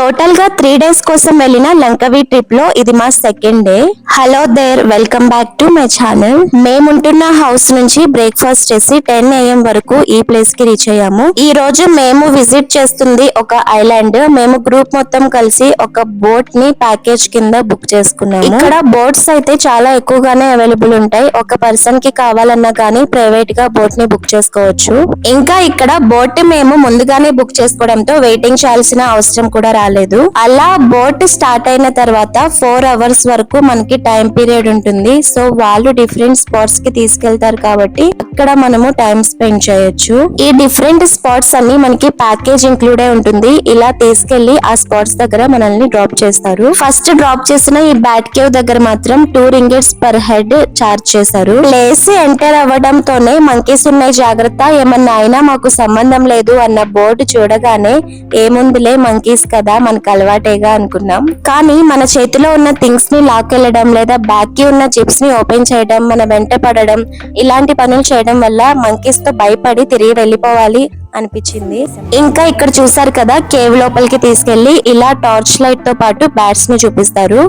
Total గా 3 days కోసం వెళ్ళిన లంకవి ట్రిప్ లో ఇది మా second day. Hello there, welcome back to my channel. మేముంటున్న హౌస్ నుంచి బ్రేక్ఫాస్ట్ చేసి 10 AM వరకు ఈ ప్లేస్ కి రీచ్ అయ్యాము. ఈ రోజు మేము విజిట్ చేస్తుంది ఒక ఐలాండ్. మేము గ్రూప్ మొత్తం కలిసి ఒక బోట్ ని ప్యాకేజ్ కింద బుక్ చేసుకున్నాము. ఇక్కడ బోట్స్ అయితే చాలా ఎక్కువగానే అవైలబుల్ ఉంటాయి. ఒక పర్సన్ కి కావాలన్నా కానీ ప్రైవేట్ గా బోట్ ని బుక్ చేసుకోవచ్చు. ఇంకా ఇక్కడ బోట్ మేము ముందుగానే బుక్ చేసుకోవడంతో వెయిటింగ్ చేయాల్సిన అవసరం కూడా రాలేదు. అలా బోట్ స్టార్ట్ అయిన తర్వాత 4 hours వరకు మనకి టైం పీరియడ్ ఉంటుంది. సో వాళ్ళు డిఫరెంట్ స్పాట్స్ కి తీసుకెళ్తారు కాబట్టి అక్కడ మనము టైం స్పెండ్ చేయొచ్చు. ఈ డిఫరెంట్ స్పాట్స్ అన్ని మనకి ప్యాకేజ్ ఇంక్లూడ్ అయి ఉంటుంది. ఇలా తీసుకెళ్లి ఆ స్పాట్స్ దగ్గర మనల్ని డ్రాప్ చేస్తారు. ఫస్ట్ డ్రాప్ చేసిన ఈ బ్యాట్ కేవ్ దగ్గర మాత్రం 2 ringgits పర్ హెడ్ చార్జ్ చేశారు. ప్లేస్ ఎంటర్ అవ్వడంతోనే మంకీస్ ఉన్నాయి జాగ్రత్త, ఏమన్నా అయినా మాకు సంబంధం లేదు అన్న బోర్డు చూడగానే ఏముందిలే మంకీస్ కదా మనకు అలవాటేగా అనుకున్నాం. కానీ మన చేతిలో ఉన్న థింగ్స్ ని లాక్కెళ్లడం లేదా బ్యాగ్ కి ఉన్న జిప్స్ ని ఓపెన్ చేయడం, మన వెంట పడడం, ఇలాంటి పనులు చేయడం వల్ల మంకీస్ తో భయపడి తిరిగి వెళ్ళిపోవాలి అనిపించింది. ఇంకా ఇక్కడ చూసారు కదా, కేవ్ లోపలికి తీసుకెళ్లి ఇలా టార్చ్ లైట్ తో పాటు బ్యాట్స్ ని చూపిస్తారు.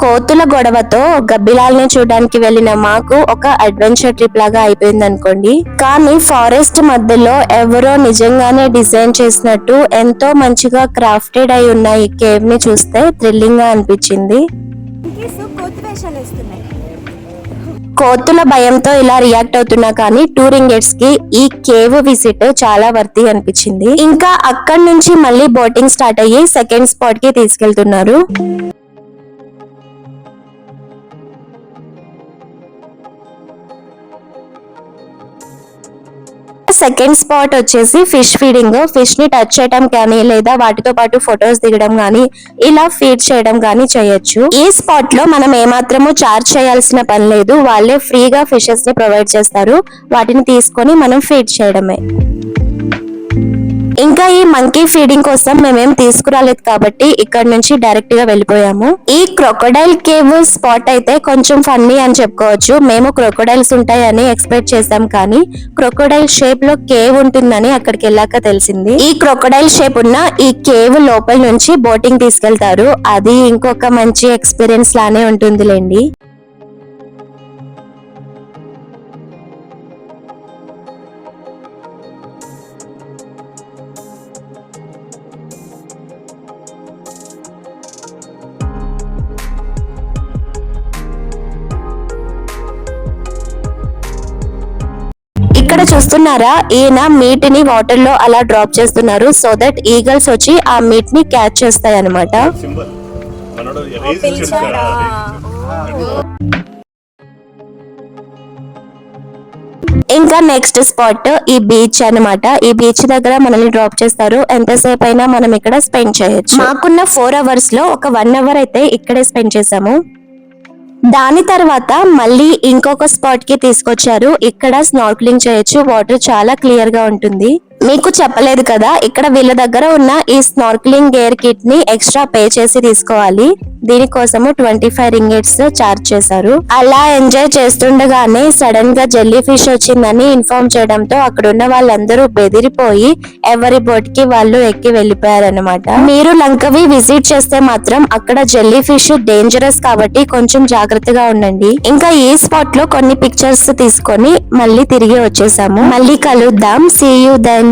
కోతుల గొడవతో గబ్బిలాల్ని చూడడానికి వెళ్ళిన మాకు ఒక అడ్వెంచర్ ట్రిప్ లాగా అయిపోయింది అనుకోండి. కానీ ఫారెస్ట్ మధ్యలో ఎవరో నిజంగానే డిజైన్ చేసినట్టు ఎంతో మంచిగా క్రాఫ్టెడ్ అయి ఉన్న ఈ కేవ్ ని చూస్తే థ్రిల్లింగ్ గా అనిపించింది. కోతుల భయంతో ఇలా రియాక్ట్ అవుతున్నా కానీ 2 ringgits కి ఈ కేవ్ విజిట్ చాలా వర్తి అనిపించింది. ఇంకా అక్కడి నుంచి మళ్ళీ బోటింగ్ స్టార్ట్ అయ్యి సెకండ్ స్పాట్ కి తీసుకెళ్తున్నారు. సెకండ్ స్పాట్ వచ్చేసి ఫిష్ ఫీడింగ్. ఫిష్ ని టచ్ చేయడం కానీ లేదా వాటితో పాటు ఫొటోస్ దిగడం కానీ ఇలా ఫీడ్ చేయడం కానీ చేయొచ్చు. ఈ స్పాట్ లో మనం ఏమాత్రము చార్జ్ చేయాల్సిన పని లేదు. వాళ్ళే ఫ్రీగా ఫిషెస్ ని ప్రొవైడ్ చేస్తారు. వాటిని తీసుకొని మనం ఫీడ్ చేయడమే. ఇంకా ఈ మంకీ ఫీడింగ్ కోసం మేమేం తీసుకురాలేదు కాబట్టి ఇక్కడ నుంచి డైరెక్ట్ గా వెళ్ళిపోయాము. ఈ క్రొకోడైల్ కేవ్ స్పాట్ అయితే కొంచెం ఫన్నీ అని చెప్పుకోవచ్చు. మేము క్రొకోడైల్స్ ఉంటాయని ఎక్స్పెక్ట్ చేసాం కానీ క్రొకోడైల్ షేప్ లో కేవ్ ఉంటుందని అక్కడికి వెళ్ళాక తెలిసింది. ఈ క్రొకోడైల్ షేప్ ఉన్న ఈ కేవ్ లోపల నుంచి బోటింగ్ తీసుకెళ్తారు. అది ఇంకొక మంచి ఎక్స్పీరియన్స్ లానే ఉంటుందిలేండి. ఇక్కడ చూస్తున్నారా, ఈయన మీట్ ని వాటర్ లో అలా డ్రాప్ చేస్తున్నారు. సో దట్ ఈగల్స్ వచ్చి ఆ మీట్ ని క్యాచ్ చేస్తాయి అన్నమాట. ఇంకా నెక్స్ట్ స్పాట్ ఈ బీచ్ అన్నమాట. ఈ బీచ్ దగ్గర మనల్ని డ్రాప్ చేస్తారు. ఎంతసేపు అయినా మనం ఇక్కడ స్పెండ్ చేయొచ్చు. మాకున్న 4 hours లో ఒక 1 hour అయితే ఇక్కడే స్పెండ్ చేసాము. దాని తర్వాత మళ్ళీ ఇంకొక స్పాట్ కి తీసుకొచ్చారు. ఇక్కడ స్నార్క్లింగ్ చేయొచ్చు. వాటర్ చాలా క్లియర్ గా ఉంటుంది. మీకు చెప్పలేదు కదా, ఇక్కడ వీళ్ళ దగ్గర ఉన్న ఈ స్నార్క్లింగ్ గేర్ కిట్ ని ఎక్స్ట్రా పే చేసి తీసుకోవాలి. దీనికోసము 25 ringgits చార్జ్ చేశారు. అలా ఎంజాయ్ చేస్తుండగానే సడన్ గా జెల్లీ ఫిష్ వచ్చిందని ఇన్ఫార్మ్ చేయడంతో అక్కడ ఉన్న వాళ్ళందరూ బెదిరిపోయి ఎవరి బోట్ కి వాళ్ళు ఎక్కి వెళ్ళిపోయారన్నమాట. మీరు లంకవి విజిట్ చేస్తే మాత్రం అక్కడ జెల్లీ ఫిష్ డేంజరస్ కాబట్టి కొంచెం జాగ్రత్తగా ఉండండి. ఇంకా ఈ స్పాట్ లో కొన్ని పిక్చర్స్ తీసుకొని మళ్ళీ తిరిగి వచ్చేసాము. మళ్ళీ కలుద్దాం. See you then.